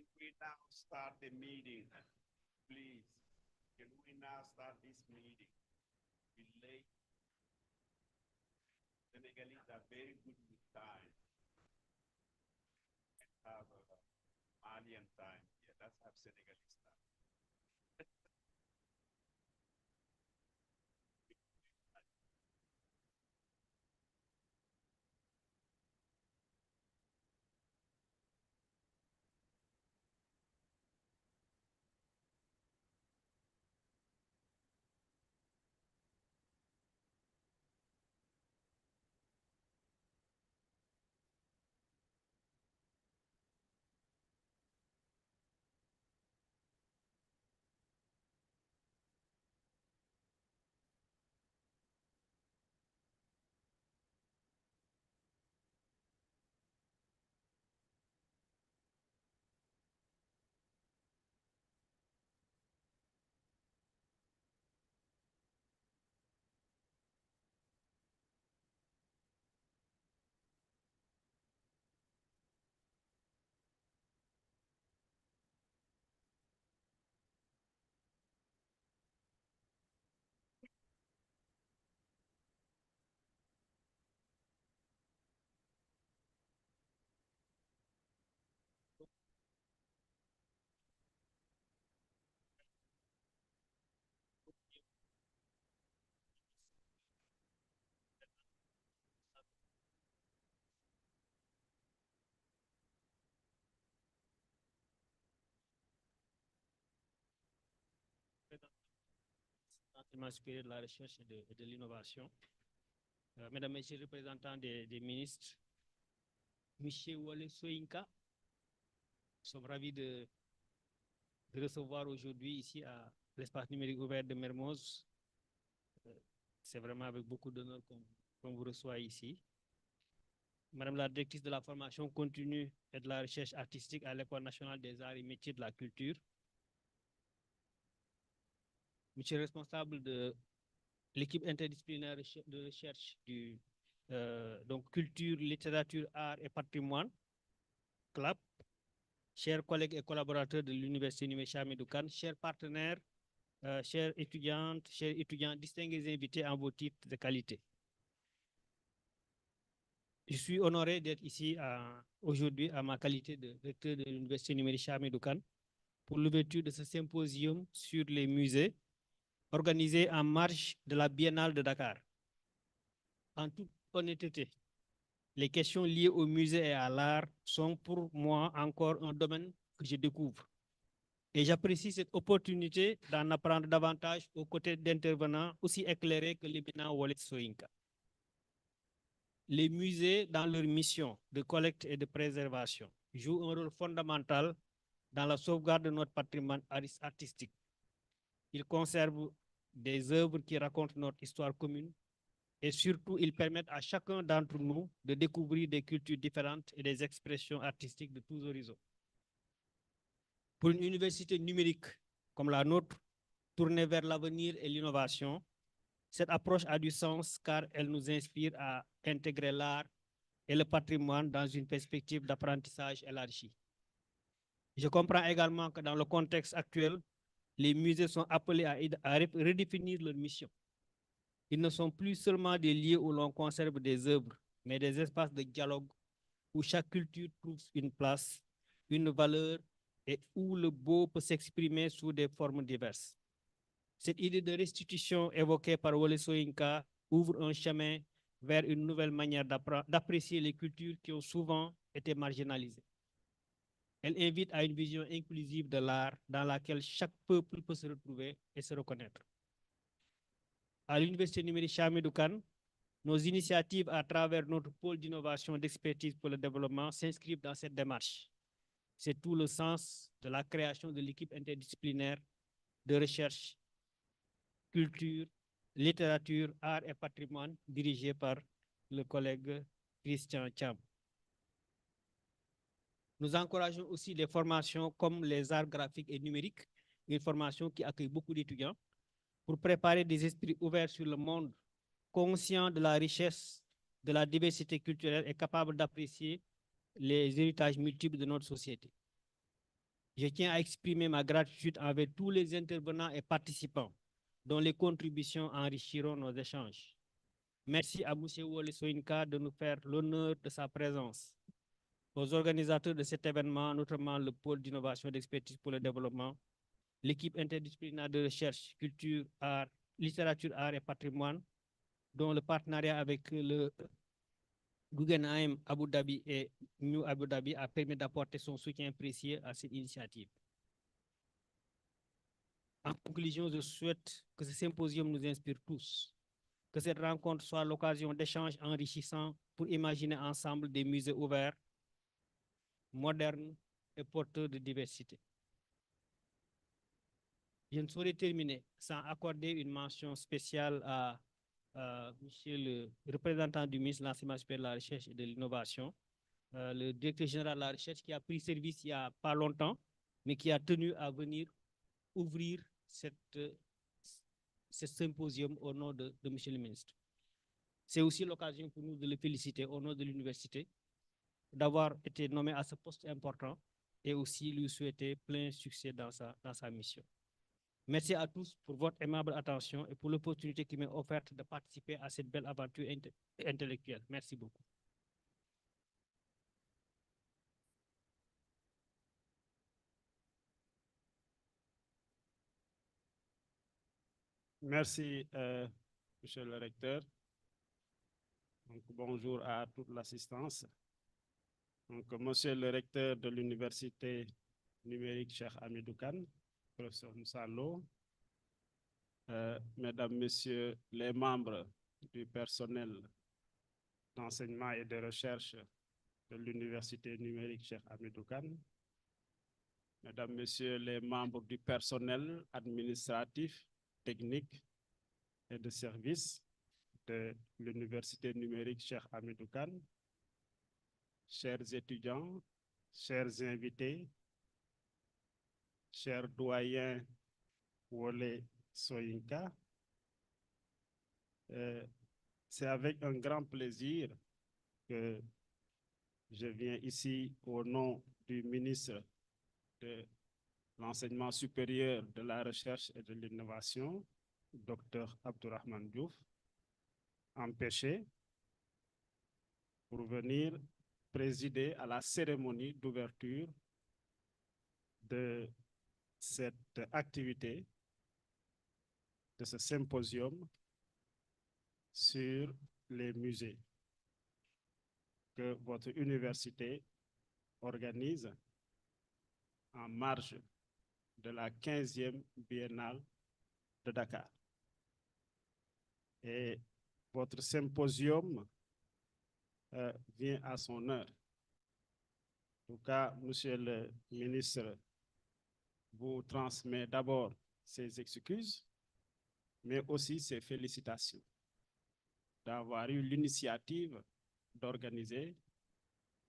Can we now start the meeting? Please, can we now start this meeting? We're late. Senegalese are very good with time. Have Malian time. Yeah, let's have Senegalese time. Supérieur de la recherche et de l'innovation, mesdames, messieurs les représentants des ministres, monsieur Wole Soyinka, nous sommes ravis de recevoir aujourd'hui ici à l'espace numérique ouvert de Mermoz. C'est vraiment avec beaucoup d'honneur qu'on vous reçoit ici. Madame la directrice de la formation continue et de la recherche artistique à l'École nationale des arts et métiers de la culture. Monsieur le responsable de l'équipe interdisciplinaire de recherche du donc culture, littérature, art et patrimoine, CLAP, chers collègues et collaborateurs de l'Université Numé Hamidou Kane, chers partenaires, chères étudiantes, chers étudiants, distingués invités en vos titres de qualité. Je suis honoré d'être ici aujourd'hui à ma qualité de recteur de l'Université Numé Hamidou Kane pour l'ouverture de ce symposium sur les musées organisé en marge de la Biennale de Dakar. En toute honnêteté, les questions liées au musée et à l'art sont pour moi encore un domaine que je découvre. Et j'apprécie cette opportunité d'en apprendre davantage aux côtés d'intervenants aussi éclairés que l'éminent Wole Soyinka. Les musées, dans leur mission de collecte et de préservation, jouent un rôle fondamental dans la sauvegarde de notre patrimoine artistique. Ils conservent des œuvres qui racontent notre histoire commune et surtout, ils permettent à chacun d'entre nous de découvrir des cultures différentes et des expressions artistiques de tous horizons. Pour une université numérique comme la nôtre, tournée vers l'avenir et l'innovation, cette approche a du sens car elle nous inspire à intégrer l'art et le patrimoine dans une perspective d'apprentissage élargie. Je comprends également que dans le contexte actuel, les musées sont appelés à redéfinir leur mission. Ils ne sont plus seulement des lieux où l'on conserve des œuvres, mais des espaces de dialogue où chaque culture trouve une place, une valeur et où le beau peut s'exprimer sous des formes diverses. Cette idée de restitution évoquée par Wole Soyinka ouvre un chemin vers une nouvelle manière d'apprécier les cultures qui ont souvent été marginalisées. Elle invite à une vision inclusive de l'art dans laquelle chaque peuple peut se retrouver et se reconnaître. À l'Université Numé Hamidou Kane, nos initiatives à travers notre pôle d'innovation d'expertise pour le développement s'inscrivent dans cette démarche. C'est tout le sens de la création de l'équipe interdisciplinaire de recherche, culture, littérature, art et patrimoine dirigée par le collègue Christian Cham. Nous encourageons aussi des formations comme les arts graphiques et numériques, une formation qui accueille beaucoup d'étudiants, pour préparer des esprits ouverts sur le monde, conscients de la richesse, de la diversité culturelle et capables d'apprécier les héritages multiples de notre société. Je tiens à exprimer ma gratitude envers tous les intervenants et participants dont les contributions enrichiront nos échanges. Merci à M. Wole Soyinka de nous faire l'honneur de sa présence. Aux organisateurs de cet événement, notamment le pôle d'innovation et d'expertise pour le développement, l'équipe interdisciplinaire de recherche, culture, art, littérature, art et patrimoine, dont le partenariat avec le Guggenheim Abu Dhabi et New Abu Dhabi a permis d'apporter son soutien précieux à cette initiative. En conclusion, je souhaite que ce symposium nous inspire tous, que cette rencontre soit l'occasion d'échanges enrichissants pour imaginer ensemble des musées ouverts, modernes et porteurs de diversité. Je ne saurais terminer sans accorder une mention spéciale à Monsieur le représentant du ministre de l'Enseignement supérieur de la Recherche et de l'Innovation, le directeur général de la Recherche qui a pris service il n'y a pas longtemps, mais qui a tenu à venir ouvrir ce symposium au nom de Monsieur le ministre. C'est aussi l'occasion pour nous de le féliciter au nom de l'université d'avoir été nommé à ce poste important et aussi lui souhaiter plein succès dans sa mission. Merci à tous pour votre aimable attention et pour l'opportunité qui m'est offerte de participer à cette belle aventure intellectuelle. Merci beaucoup. Merci, Monsieur le Recteur. Donc, bonjour à toute l'assistance. Donc, Monsieur le Recteur de l'Université numérique Cheikh Hamidou Kane, professeur Moussa Lo, Mesdames, Messieurs les membres du personnel d'enseignement et de recherche de l'Université numérique Cheikh Hamidou Kane, Mesdames, Messieurs les membres du personnel administratif, technique et de service de l'Université numérique Cheikh Hamidou Kane, chers étudiants, chers invités, chers doyens Wole Soyinka, c'est avec un grand plaisir que je viens ici au nom du ministre de l'Enseignement supérieur, de la Recherche et de l'Innovation, Dr Abdourahmane Diouf, empêché pour venir présider à la cérémonie d'ouverture de cette activité, de ce symposium sur les musées que votre université organise en marge de la 15e biennale de Dakar. Et votre symposium vient à son heure. En tout cas, Monsieur le ministre vous transmet d'abord ses excuses, mais aussi ses félicitations d'avoir eu l'initiative d'organiser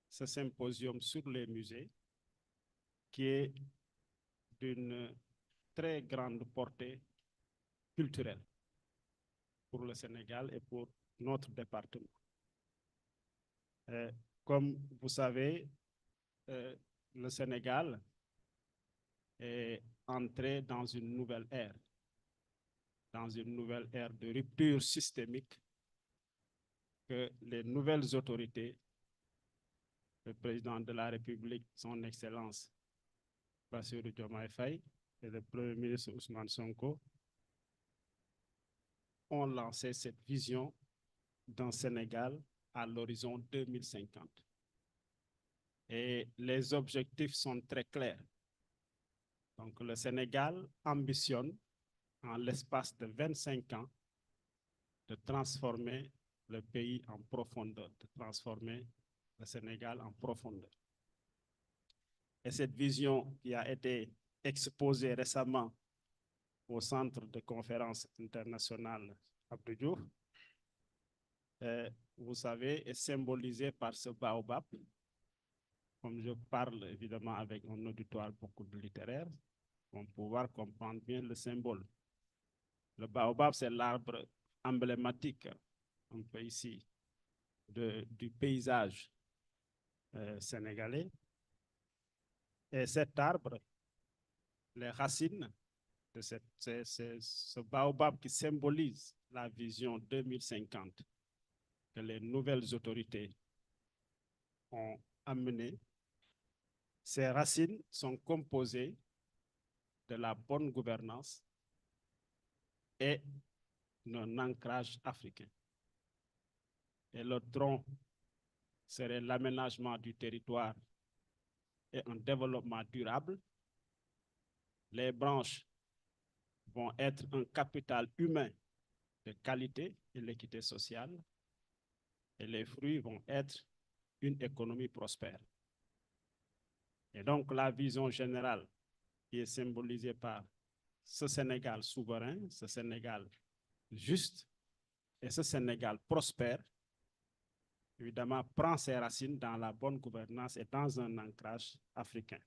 ce symposium sur les musées qui est d'une très grande portée culturelle pour le Sénégal et pour notre département. Comme vous savez, le Sénégal est entré dans une nouvelle ère de rupture systémique que les nouvelles autorités, le président de la République, son Excellence Bassirou Diomaye Faye et le Premier ministre Ousmane Sonko, ont lancé cette vision d'un Sénégal à l'horizon 2050. Et les objectifs sont très clairs. Donc le Sénégal ambitionne, en l'espace de 25 ans, de transformer le pays en profondeur, de transformer le Sénégal en profondeur. Et cette vision qui a été exposée récemment au Centre de conférence internationale Abdou Diouf, vous savez, est symbolisée par ce baobab. Comme je parle évidemment avec un auditoire beaucoup de littéraire, on va pouvoir comprendre bien le symbole. Le baobab, c'est l'arbre emblématique, un peu ici, du paysage sénégalais. Et cet arbre les racines de ce baobab qui symbolise la vision 2050 que les nouvelles autorités ont amenée. Ces racines sont composées de la bonne gouvernance et d'un ancrage africain. Et le tronc serait l'aménagement du territoire et un développement durable. Les branches vont être un capital humain de qualité et l'équité sociale. Et les fruits vont être une économie prospère. Et donc la vision générale qui est symbolisée par ce Sénégal souverain, ce Sénégal juste et ce Sénégal prospère, évidemment, prend ses racines dans la bonne gouvernance et dans un ancrage africain.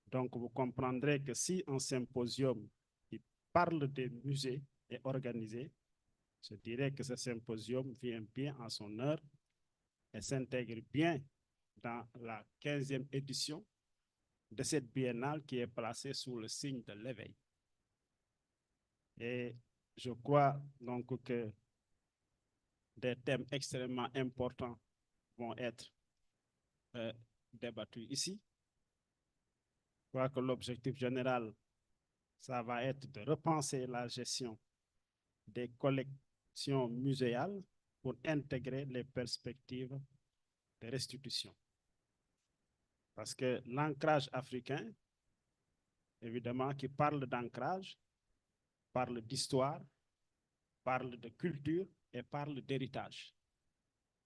Donc, vous comprendrez que si un symposium qui parle des musées est organisé, je dirais que ce symposium vient bien en son heure et s'intègre bien dans la 15e édition de cette biennale qui est placée sous le signe de l'éveil. Et je crois donc que des thèmes extrêmement importants vont être débattus ici. Je crois que l'objectif général, ça va être de repenser la gestion des collections muséales pour intégrer les perspectives de restitution. Parce que l'ancrage africain, évidemment, qui parle d'ancrage, parle d'histoire, parle de culture et parle d'héritage.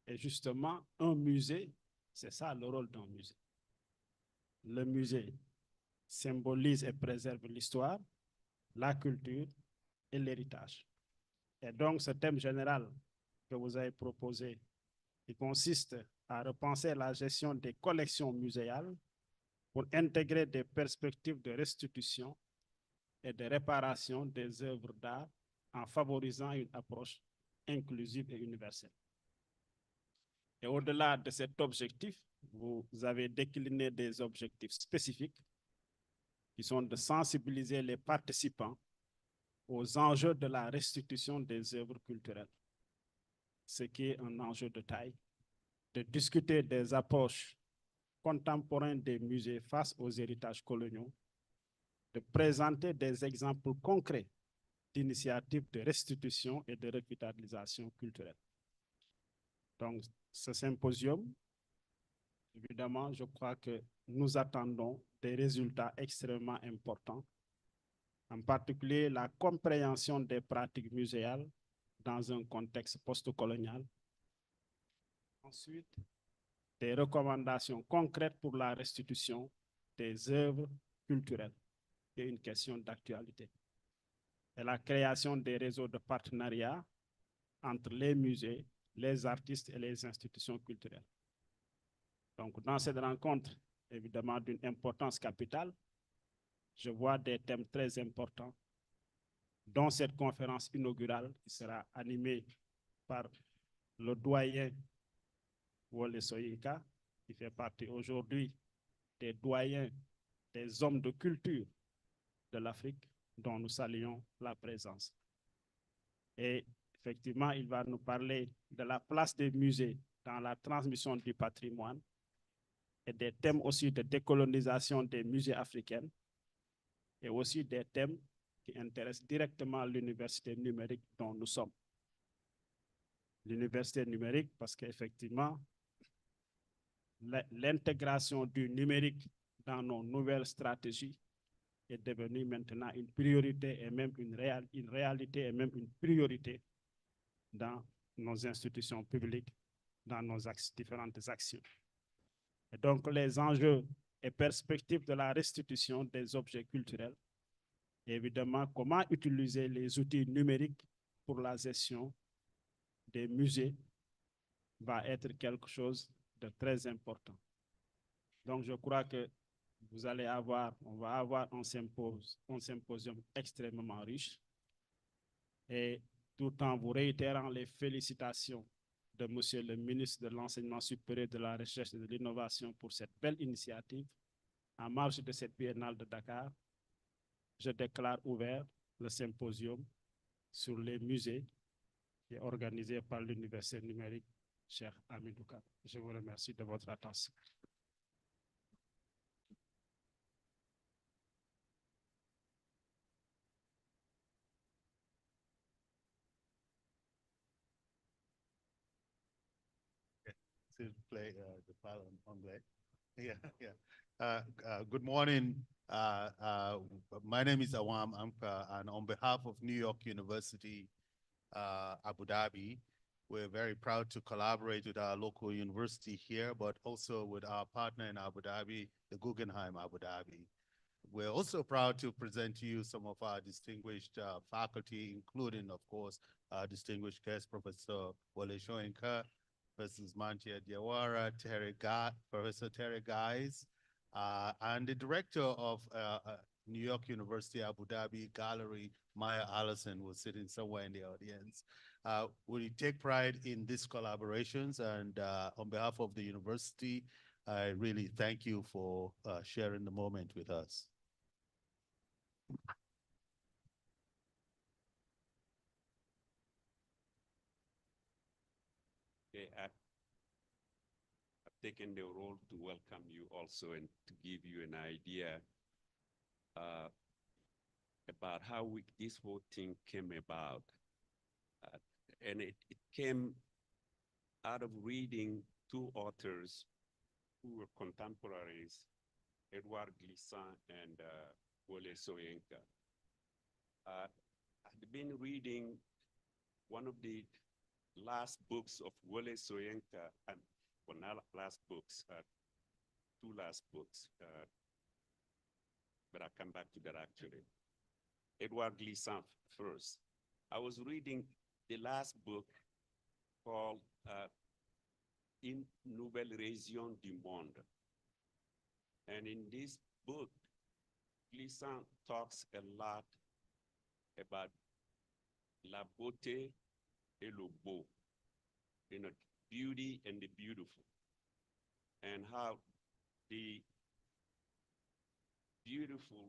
Et justement, un musée, c'est ça le rôle d'un musée. Le musée symbolise et préserve l'histoire, la culture et l'héritage. Et donc, ce thème général que vous avez proposé, il consiste à repenser la gestion des collections muséales pour intégrer des perspectives de restitution et de réparation des œuvres d'art en favorisant une approche inclusive et universelle. Et au-delà de cet objectif, vous avez décliné des objectifs spécifiques qui sont de sensibiliser les participants aux enjeux de la restitution des œuvres culturelles, ce qui est un enjeu de taille, de discuter des approches contemporaines des musées face aux héritages coloniaux, de présenter des exemples concrets d'initiatives de restitution et de revitalisation culturelle. Donc, ce symposium, évidemment, je crois que nous attendons des résultats extrêmement importants, en particulier la compréhension des pratiques muséales dans un contexte post-colonial. Ensuite, des recommandations concrètes pour la restitution des œuvres culturelles, qui est une question d'actualité. Et la création des réseaux de partenariat entre les musées, les artistes et les institutions culturelles. Donc, dans cette rencontre, évidemment, d'une importance capitale, je vois des thèmes très importants, dont cette conférence inaugurale qui sera animée par le doyen Wole Soyinka, qui fait partie aujourd'hui des doyens des hommes de culture de l'Afrique, dont nous saluons la présence. Et effectivement, il va nous parler de la place des musées dans la transmission du patrimoine et des thèmes aussi de décolonisation des musées africains et aussi des thèmes qui intéressent directement l'université numérique dont nous sommes. L'université numérique, parce qu'effectivement, l'intégration du numérique dans nos nouvelles stratégies est devenue maintenant une priorité et même une réalité et même une priorité dans nos institutions publiques, dans nos différentes actions. Et donc, les enjeux et perspectives de la restitution des objets culturels, et évidemment, comment utiliser les outils numériques pour la gestion des musées va être quelque chose de très important. Donc, je crois que on va avoir un symposium extrêmement riche, et tout en vous réitérant les félicitations de Monsieur le ministre de l'Enseignement supérieur, de la Recherche et de l'Innovation pour cette belle initiative en marge de cette biennale de Dakar. je déclare ouvert le symposium sur les musées qui est organisé par l'Université numérique Cheikh Hamidou Kane. Je vous remercie de votre attention. To play the file on anglais. Yeah, yeah. Good morning. My name is Awam Amkpa, and on behalf of New York University, Abu Dhabi, we're very proud to collaborate with our local university here, but also with our partner in Abu Dhabi, the Guggenheim Abu Dhabi. We're also proud to present to you some of our distinguished faculty, including, of course, our distinguished guest, Professor Wole Soyinka, Professor Manthia Diawara, Professor Terri Geis, and the director of New York University Abu Dhabi Gallery, Maya Allison, who's sitting somewhere in the audience. We take pride in these collaborations, and on behalf of the university, I really thank you for sharing the moment with us. Okay, I've taken the role to welcome you also and to give you an idea about how this whole thing came about. And it came out of reading two authors who were contemporaries, Edouard Glissant and Wole Soyinka. I'd been reading one of the last books of Wole Soyinka, and well, not last books, two last books, but I'll come back to that actually. Edouard Glissant first. I was reading the last book called Une nouvelle région du monde. And in this book, Glissant talks a lot about la beauté et le beau, you know, beauty and the beautiful, and how the beautiful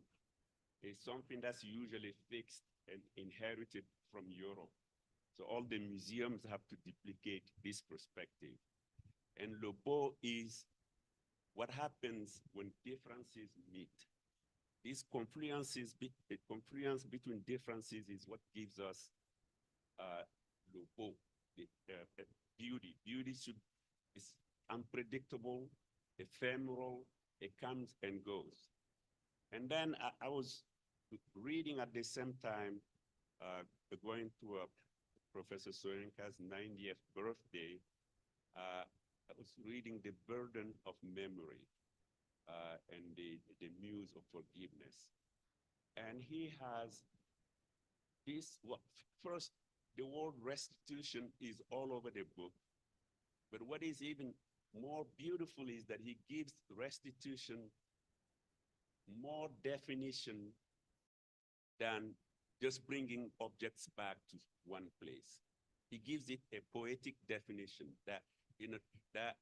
is something that's usually fixed and inherited from Europe. So all the museums have to duplicate this perspective. And le beau is what happens when differences meet. This confluence between differences is what gives us le beau, beauty. Beauty is unpredictable, ephemeral, it comes and goes. And then I was reading at the same time, going to Professor Soyinka's 90th birthday, I was reading The Burden of Memory and the Muse of Forgiveness. And he has this, first, the word restitution is all over the book. But what is even more beautiful is that he gives restitution more definition than just bringing objects back to one place. He gives it a poetic definition that, you know, that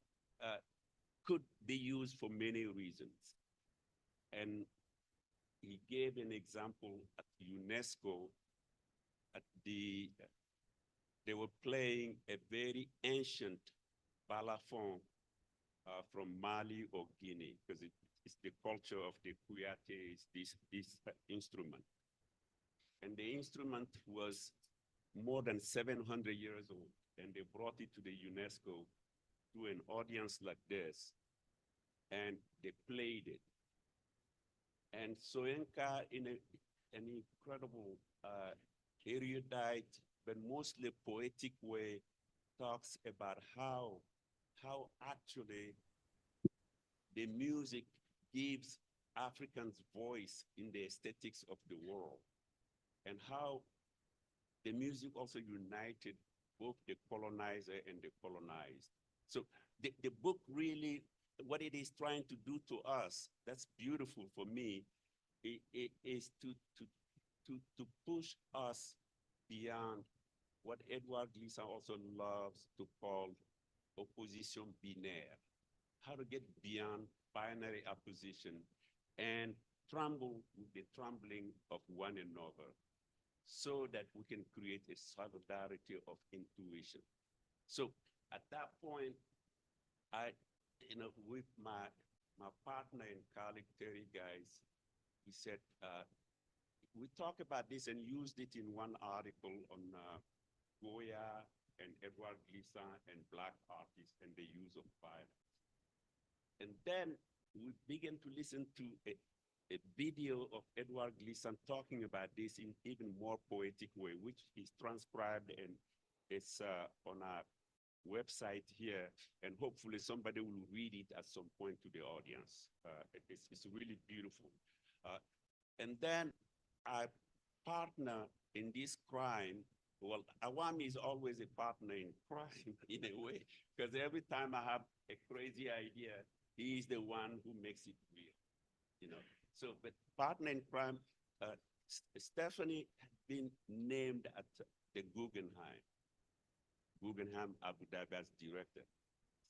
could be used for many reasons. And he gave an example at UNESCO. They were playing a very ancient balafon from Mali or Guinea, because it's the culture of the Kouyaté, this instrument. And the instrument was more than 700 years old, and they brought it to the UNESCO to an audience like this, and they played it. And Soyinka, in an incredible erudite, but mostly poetic way, talks about how actually the music gives Africans voice in the aesthetics of the world, and how the music also united both the colonizer and the colonized. So the book really, what it is trying to do to us, that's beautiful for me, it is to push us beyond what Edouard Glissant also loves to call opposition binaire, how to get beyond binary opposition and tremble with the trembling of one another so that we can create a solidarity of intuition. So at that point, with my partner and colleague, Terri Geis, we said, we talked about this and used it in one article on Goya and Edward Glissant and Black artists and the use of violence. And then we began to listen to a video of Edward Glissant talking about this in even more poetic way, which is transcribed and it's on our website here, and hopefully somebody will read it at some point to the audience. It's really beautiful. And then our partner in this crime, well, Awam is always a partner in crime in a way, because every time I have a crazy idea, he is the one who makes it real, you know. So, but partner in crime, Stephanie had been named at the Guggenheim Abu Dhabi as director.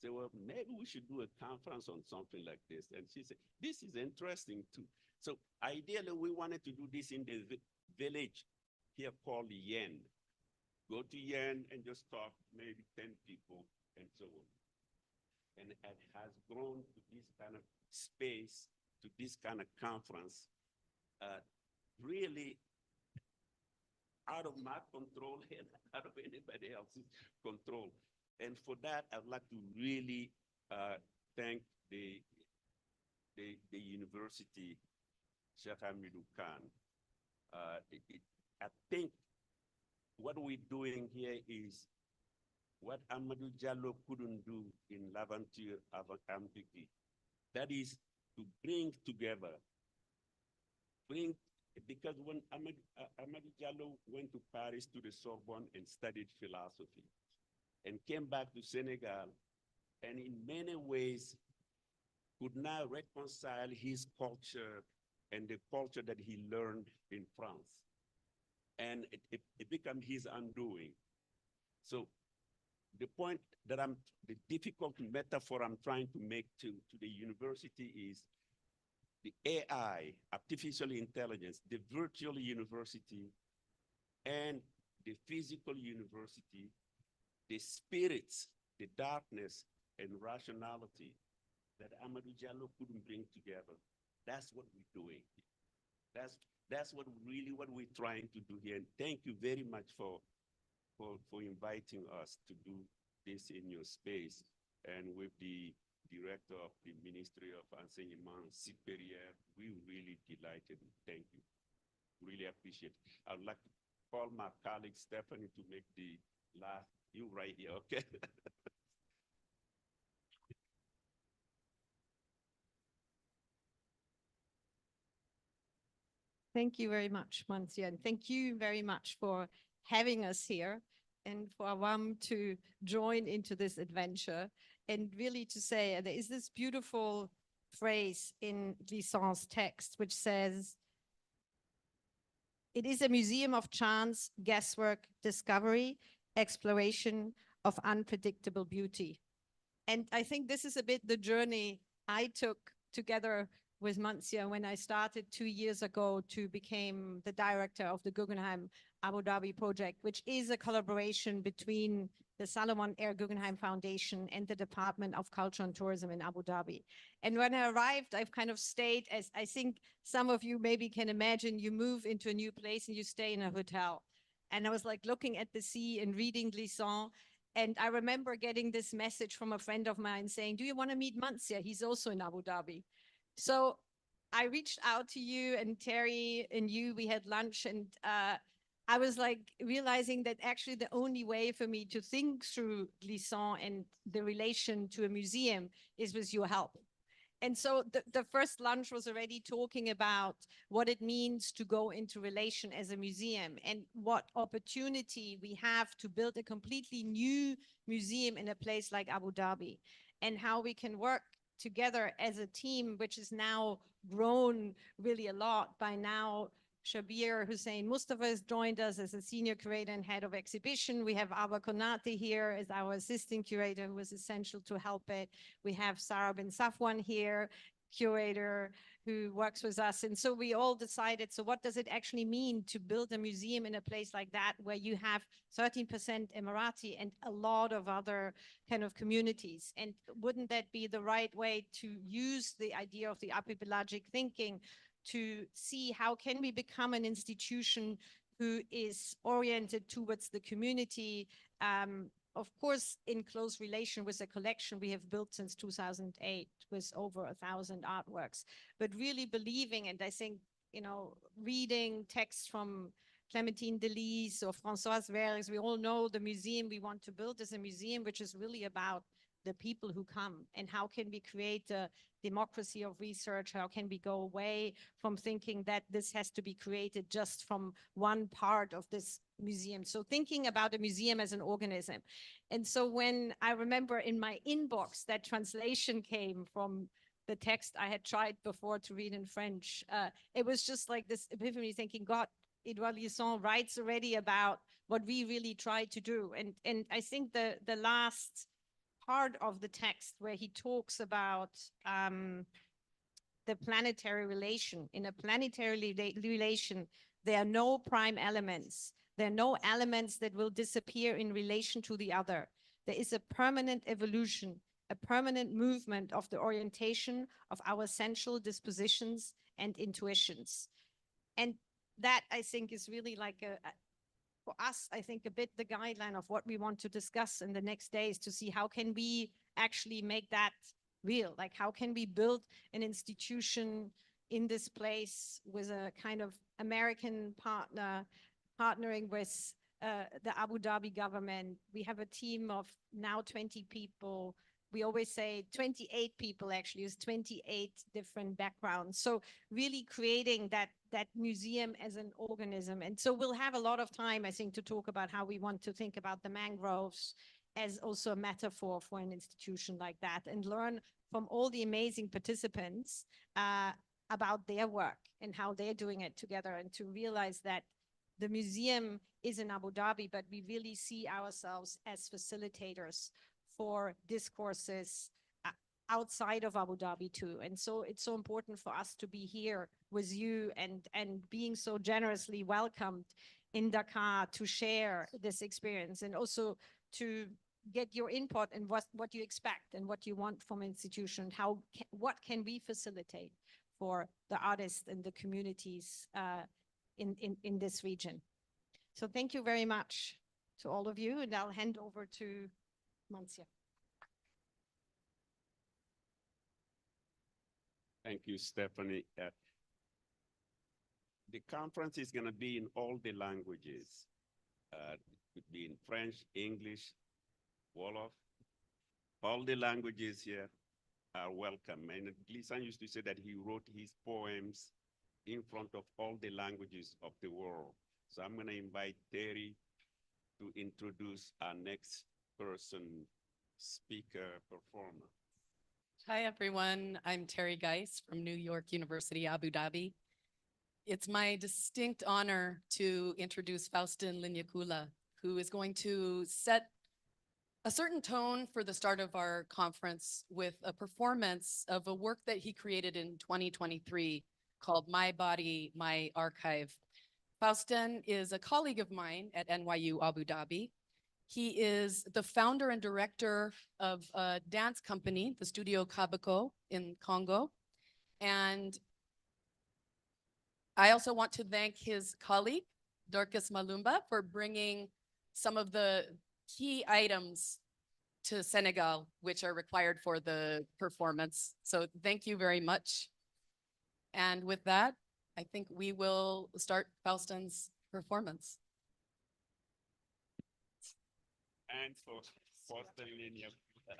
So, well, maybe we should do a conference on something like this. And she said, this is interesting too. So ideally, we wanted to do this in the village here called Yen. Go to Yen and just talk, maybe 10 people and so on. And it has grown to this kind of space, to this kind of conference, really out of my control and out of anybody else's control. And for that, I'd like to really thank the university, Sheikh Hamidou Khan. I think what we're doing here is what Amadou Diallo couldn't do in L'Aventure avec Amkpa. That is to bring together, because when Amadou Diallo went to Paris to the Sorbonne and studied philosophy and came back to Senegal, and in many ways could now reconcile his culture and the culture that he learned in France. And it became his undoing. So the point that the difficult metaphor I'm trying to make to the university is the AI, artificial intelligence, the virtual university, and the physical university, the spirits, the darkness, and rationality that Amadou Diallo couldn't bring together. That's what we're doing. That's what we're trying to do here. And thank you very much for inviting us to do this in your space, and with the director of the Ministry of Enseignement Supérieur, we're really delighted. Thank you. Really appreciate it. I'd like to call my colleague Stephanie to make the last, you right here, okay? Thank you very much, Manthia, and thank you very much for having us here and for Awam to join into this adventure, and really to say there is this beautiful phrase in Glissant's text which says, it is a museum of chance, guesswork, discovery, exploration of unpredictable beauty. And I think this is a bit the journey I took together with Manthia when I started 2 years ago to become the director of the Guggenheim Abu Dhabi project, which is a collaboration between the Salomon Air Guggenheim Foundation and the Department of Culture and Tourism in Abu Dhabi. And when I arrived, I've kind of stayed, as I think some of you maybe can imagine, you move into a new place and you stay in a hotel. And I was like looking at the sea and reading Glissant. And I remember getting this message from a friend of mine saying, do you want to meet Manthia? He's also in Abu Dhabi. So I reached out to you and Terri and you, we had lunch, and I was like realizing that actually the only way for me to think through Glissant and the relation to a museum is with your help. And so the first lunch was already talking about what it means to go into relation as a museum and what opportunity we have to build a completely new museum in a place like Abu Dhabi, and how we can work together as a team, which is now grown really a lot. By now, Shabir Hussein Mustafa has joined us as a senior curator and head of exhibition. We have Awa Konate here as our assistant curator, who was essential to help it. We have Sarah bin Safwan here, curator who works with us. And so we all decided, so what does it actually mean to build a museum in a place like that, where you have 13% Emirati and a lot of other kind of communities? And wouldn't that be the right way to use the idea of the archipelagic thinking to see how can we become an institution who is oriented towards the community, of course, in close relation with the collection we have built since 2008 with over 1,000 artworks, but really believing, and I think, you know, reading texts from Clémentine Delis or Françoise Verres, we all know the museum we want to build is a museum which is really about the people who come, and how can we create a democracy of research? How can we go away from thinking that this has to be created just from one part of this museum? So thinking about a museum as an organism. And so when I remember in my inbox that translation came from the text I had tried before to read in French, it was just like this epiphany, thinking, God, Edouard Lisson writes already about what we really try to do. And I think the last part of the text where he talks about the planetary relation. In a planetary relation, there are no prime elements. There are no elements that will disappear in relation to the other. There is a permanent evolution, a permanent movement of the orientation of our essential dispositions and intuitions. And that, I think, is really like for us, I think, a bit the guideline of what we want to discuss in the next days, to see how can we actually make that real? Like, how can we build an institution in this place with a kind of American partner, partnering with the Abu Dhabi government? We have a team of now 20 people. We always say 28 people, actually, with 28 different backgrounds. So really creating that museum as an organism. And so we'll have a lot of time, I think, to talk about how we want to think about the mangroves as also a metaphor for an institution like that, and learn from all the amazing participants about their work and how they're doing it together, and to realize that the museum is in Abu Dhabi, but we really see ourselves as facilitators for discourses outside of Abu Dhabi too. And so it's so important for us to be here with you and being so generously welcomed in Dakar to share this experience, and also to get your input and what you expect and what you want from an institution. What can we facilitate for the artists and the communities in this region? So thank you very much to all of you, and I'll hand over to Manthia. Thank you, Stephanie. The conference is going to be in all the languages. It could be in French, English, Wolof. All the languages here are welcome. And Glissant used to say that he wrote his poems in front of all the languages of the world. So I'm going to invite Terry to introduce our next person, speaker, performer. Hi, everyone. I'm Terri Geis from New York University, Abu Dhabi. It's my distinct honor to introduce Faustin Linyekula, who is going to set a certain tone for the start of our conference with a performance of a work that he created in 2023 called My Body, My Archive. Faustin is a colleague of mine at NYU Abu Dhabi. He is the founder and director of a dance company, the Studio Kabako in Congo. And I also want to thank his colleague, Dorcas Malumba, for bringing some of the key items to Senegal, which are required for the performance. So thank you very much. And with that, I think we will start Faustin's performance. And for Faustin Linyekula.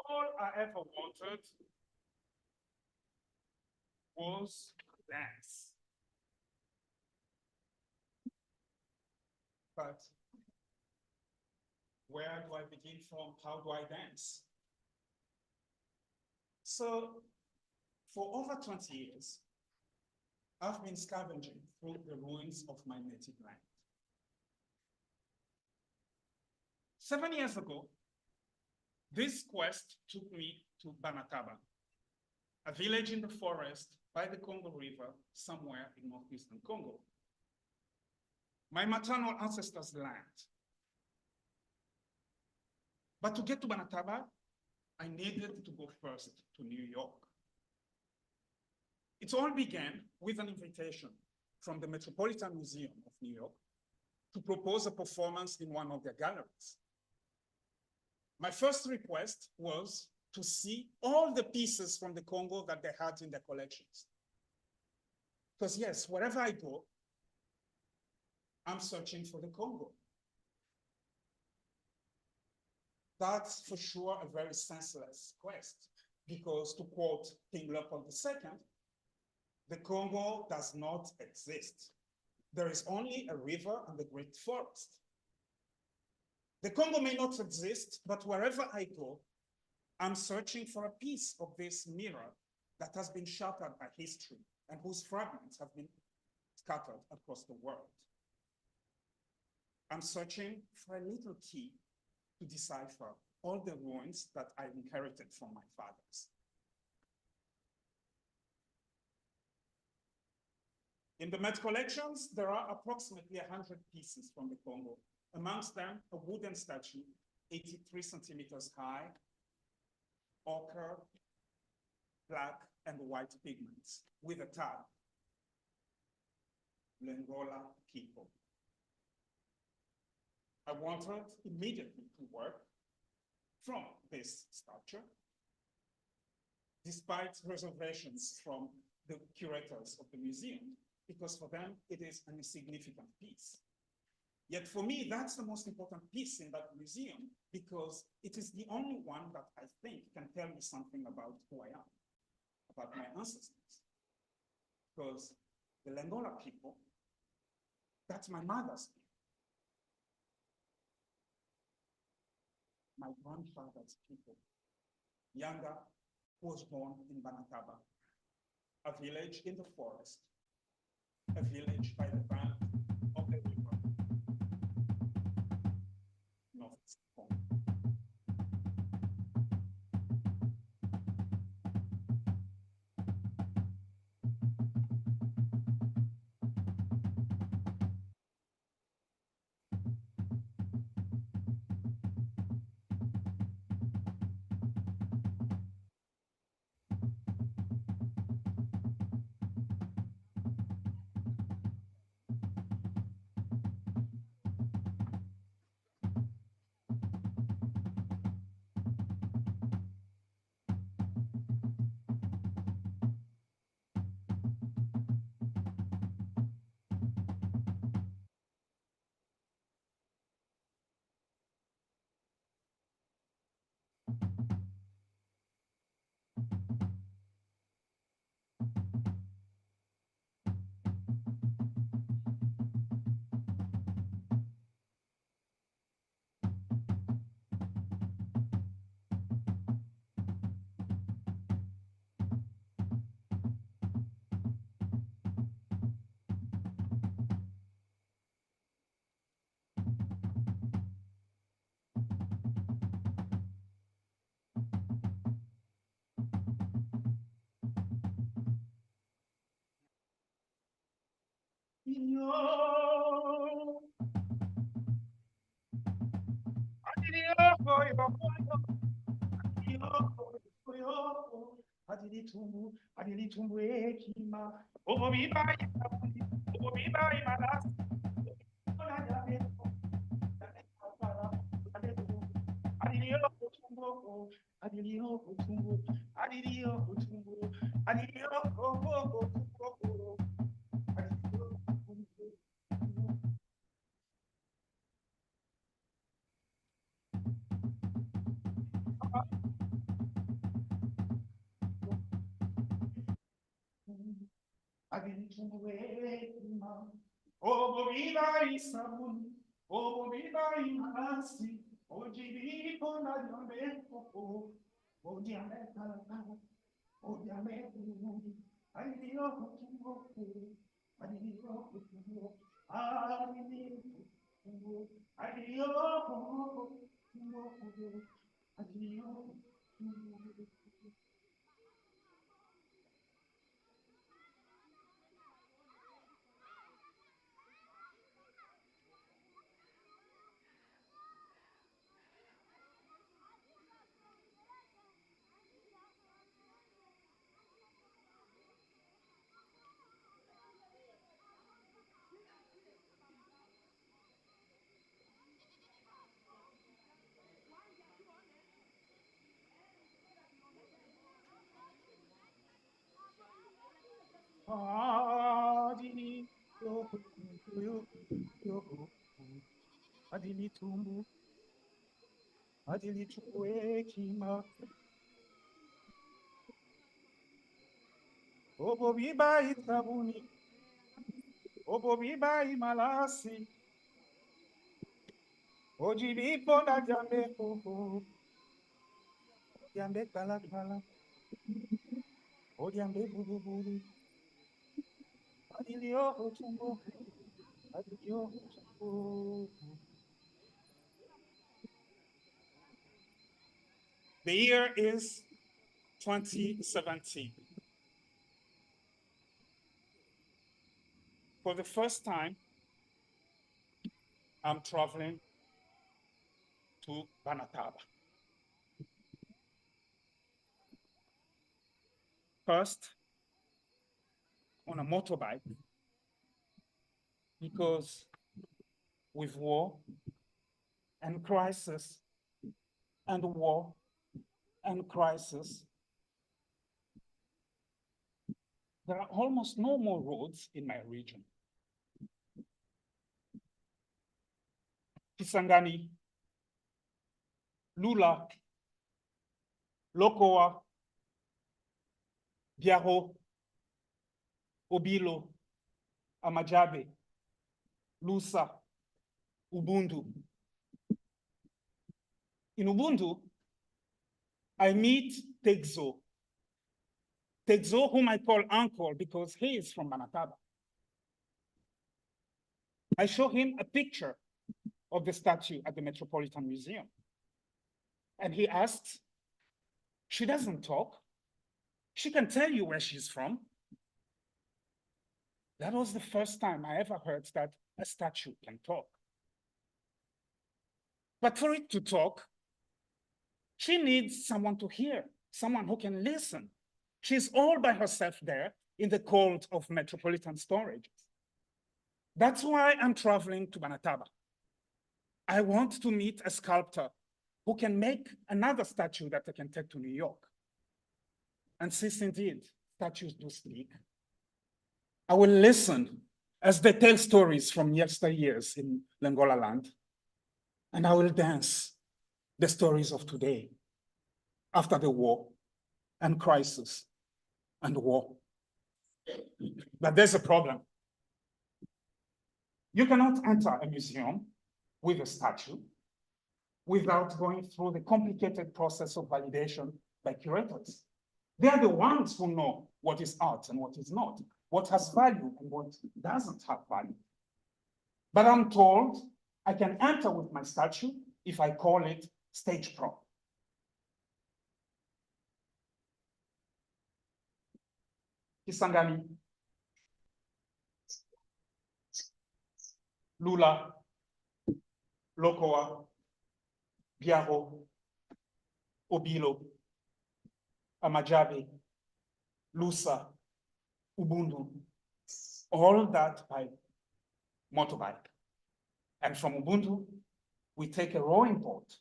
All I ever wanted was dance. But where do I begin from? How do I dance? So for over 20 years, I've been scavenging through the ruins of my native land. 7 years ago, this quest took me to Banataba, a village in the forest by the Congo River, somewhere in northeastern Congo. My maternal ancestors' land. But to get to Banataba, I needed to go first to New York. It all began with an invitation from the Metropolitan Museum of New York to propose a performance in one of their galleries. My first request was to see all the pieces from the Congo that they had in their collections. Because yes, wherever I go, I'm searching for the Congo. That's for sure a very senseless quest, because to quote King Leopold II, the Congo does not exist. There is only a river and a great forest. The Congo may not exist, but wherever I go, I'm searching for a piece of this mirror that has been shattered by history and whose fragments have been scattered across the world. I'm searching for a little key to decipher all the ruins that I inherited from my fathers. In the Met collections, there are approximately 100 pieces from the Congo. Amongst them, a wooden statue, 83 centimeters high, ochre, black and white pigments, with a tag, Lengola people. I wanted immediately to work from this sculpture despite reservations from the curators of the museum, because for them, it is an insignificant piece. Yet for me, that's the most important piece in that museum, because it is the only one that I think can tell me something about who I am, about my ancestors. Because the Lengola people, that's my mother's people. My grandfather's people. Yanga was born in Banataba, a village in the forest, a village by the bank of the river, North Congo. The year is 2017. For the first time, I'm traveling to Banataba. First, on a motorbike, because with war and crisis and war and crisis, there are almost no more roads in my region. Kisangani, Lula, Lokoa, Biaro, Obilo, Amajabe, Lusa, Ubundu. In Ubundu, I meet Tegzo. Tegzo, whom I call uncle because he is from Manataba. I show him a picture of the statue at the Metropolitan Museum. And he asks, she doesn't talk. She can tell you where she's from. That was the first time I ever heard that a statue can talk. But for it to talk, she needs someone to hear, someone who can listen. She's all by herself there in the cold of metropolitan storage. That's why I'm traveling to Manataba. I want to meet a sculptor who can make another statue that I can take to New York. And since indeed statues do speak, I will listen as they tell stories from yesteryears in Lengola land, and I will dance the stories of today, after the war and crisis and war. But there's a problem. You cannot enter a museum with a statue without going through the complicated process of validation by curators. They are the ones who know what is art and what is not, what has value and what doesn't have value. But I'm told I can enter with my statue if I call it stage prop. Kisangani, Lula, Lokoa, Biaro, Obilo, Amajabe, Lusa, Ubundu, all that by motorbike. And from Ubundu, we take a rowing boat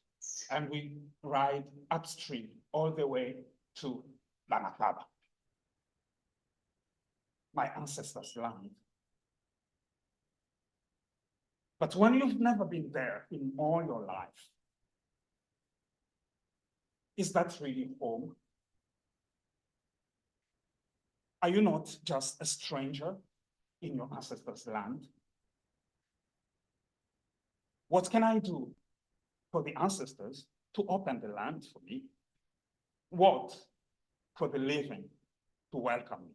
and we ride upstream all the way to Manataba, my ancestors' land. But when you've never been there in all your life, is that really home? Are you not just a stranger in your ancestors' land? What can I do for the ancestors to open the land for me? What for the living to welcome me?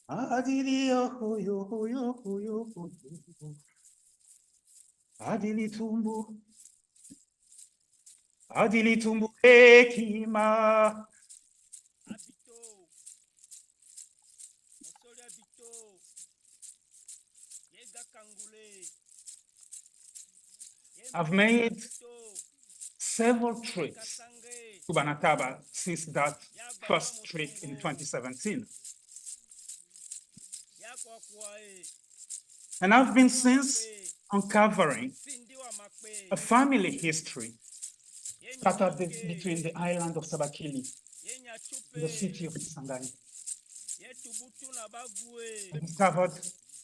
Adili yo yo yo yo yo. Adili tumbu hekima. I've made several trips to Banataba since that first trip in 2017. And I've been since uncovering a family history scattered between the island of Sabakili and the city of Kisangani. I discovered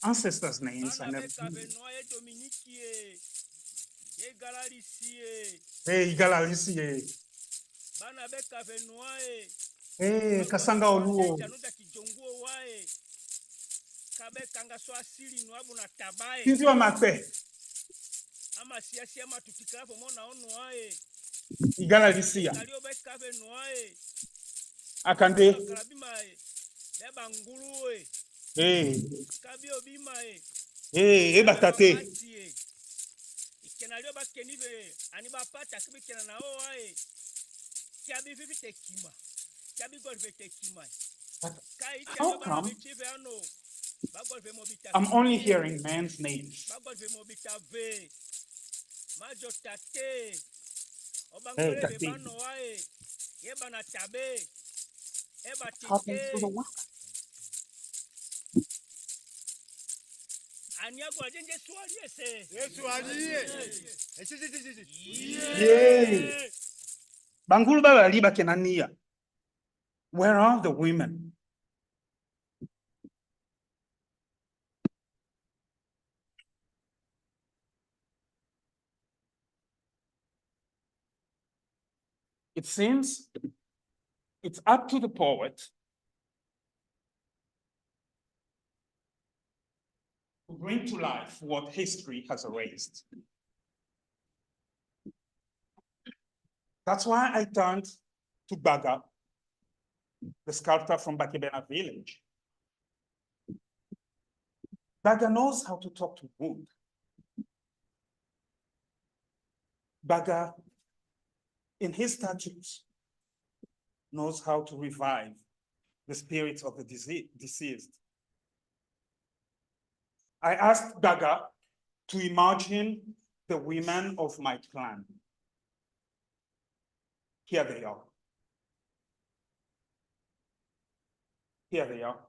ancestors' names and everything. Hey, Igalalisie. Hey, Kasanga Oluo. Kinzi wa Makpe. Igalalisie. Akande. Hey. Hey, Ebatate. How come I'm only hearing men's names? Hey, Tati. Happened to the one. Yay. Bangulu baba liba kenania. Where are the women? It seems it's up to the poet to bring to life what history has erased. That's why I turned to Baga, the sculptor from Bakebena village. Baga knows how to talk to wood. Baga, in his statutes, knows how to revive the spirits of the deceased. I asked Baga to imagine the women of my clan. Here they are. Here they are.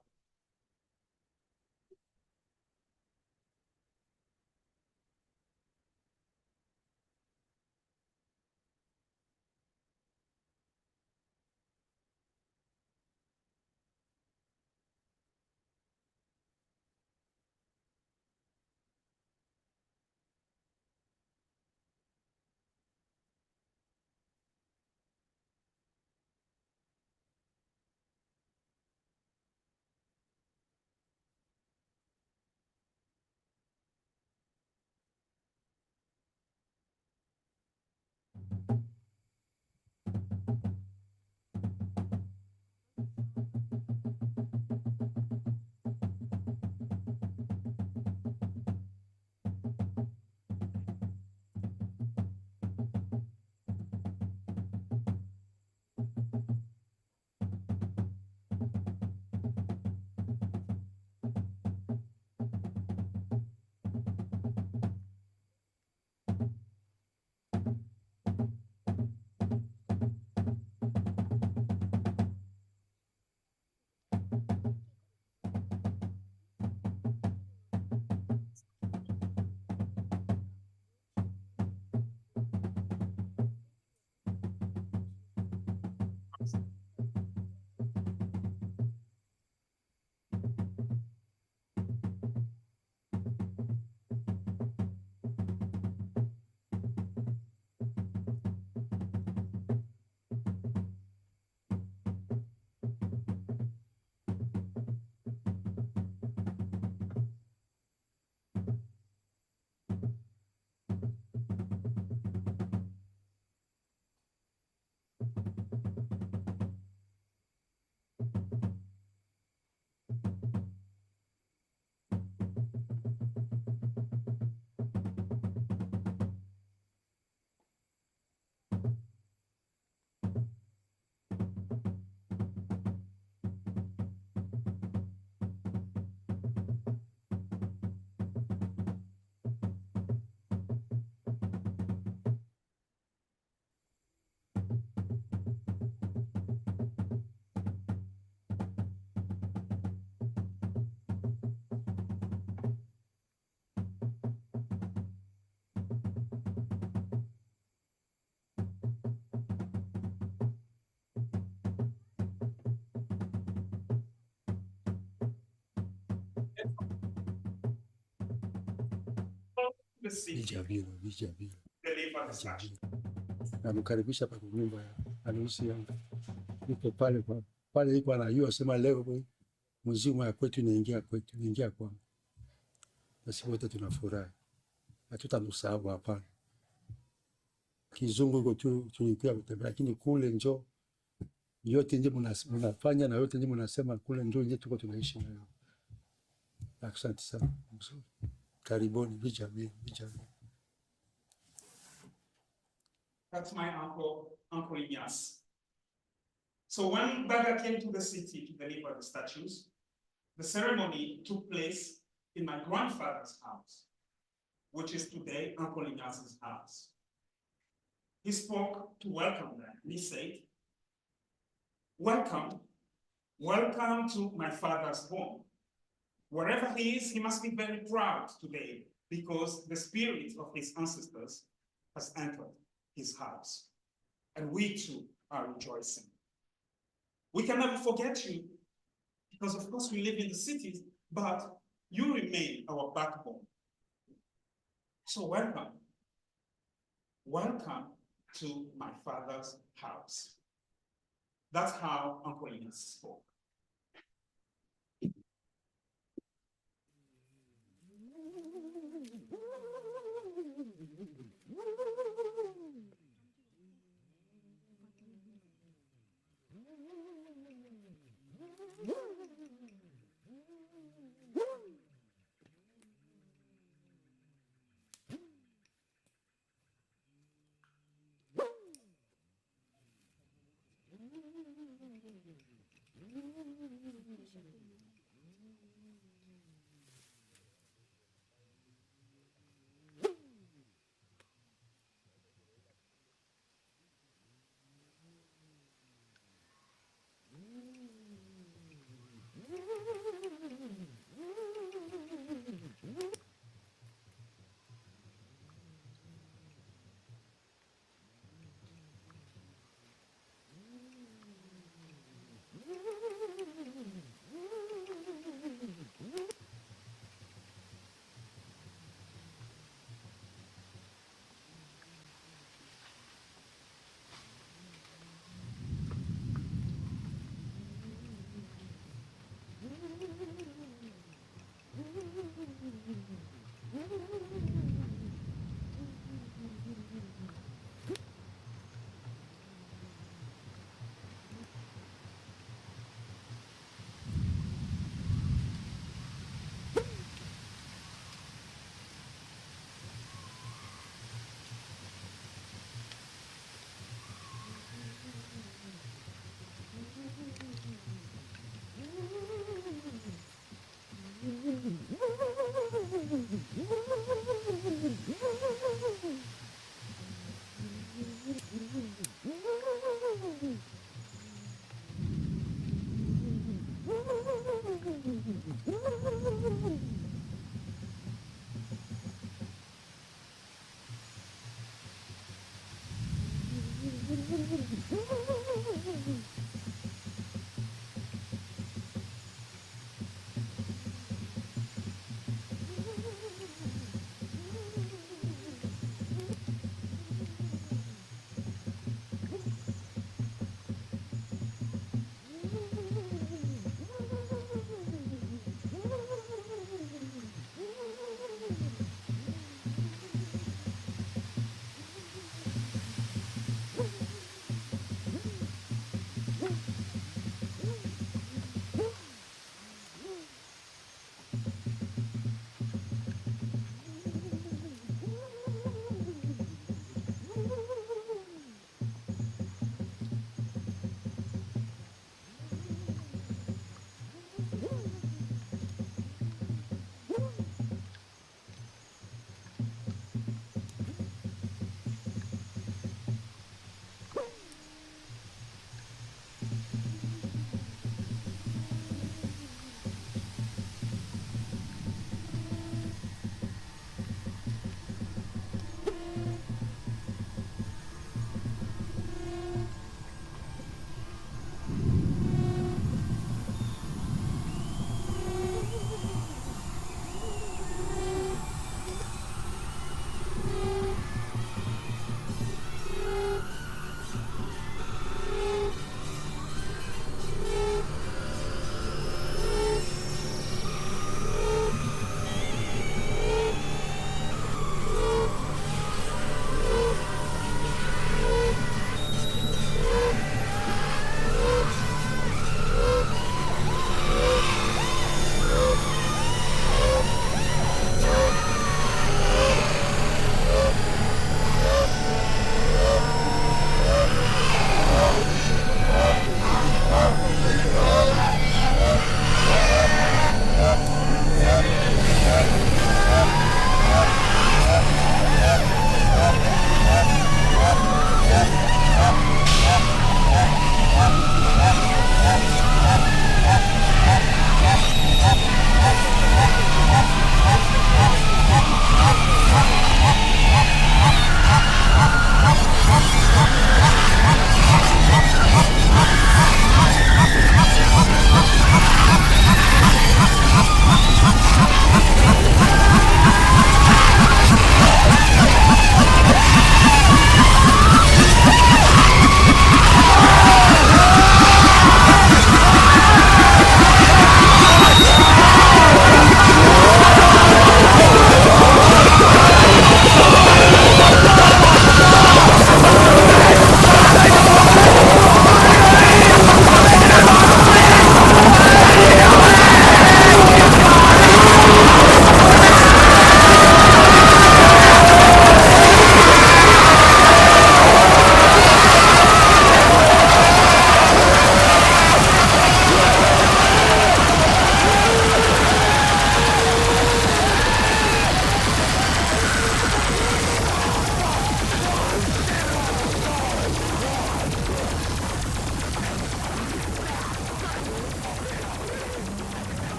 The city Vijavilo. deliver the statue. Namkaribisha pa nyumba ya harusi yangu. Niko pale iko anajua sema leo mzimu ya kwetu inaingia kwangu. Na sisi wote tunafurahi. Hatutamsahau hapa. Kizungu iko tu tulikuwa kutembea, lakini kule njoo yote nje mnafanya na yote nje mnasema kule njoo nje tuko tunaishi nayo. Asante sana. Karibuni vijavilo. That's my Uncle Inyas. So when Baga came to the city to deliver the statues, the ceremony took place in my grandfather's house, which is today Uncle Inyas's house. He spoke to welcome them, and he said, welcome to my father's home. Wherever he is, he must be very proud today because the spirit of his ancestors has entered his house. And we too are rejoicing. We can never forget you because of course we live in the cities, but you remain our backbone. So welcome to my father's house. That's how Uncle Inyas spoke.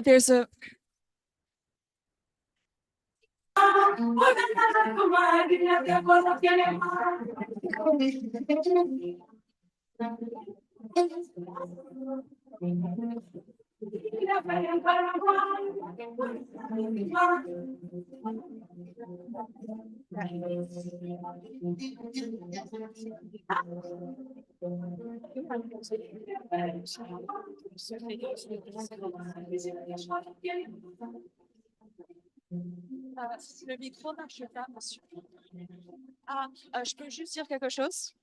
There's a le micro marche pas, monsieur. Je peux juste dire quelque chose?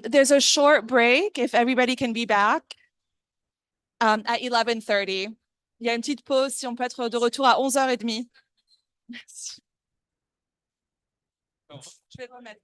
There's a short break if everybody can be back at 11:30. Il y a une petite pause si on peut être de retour à 11h30. Merci. Je vais le remettre.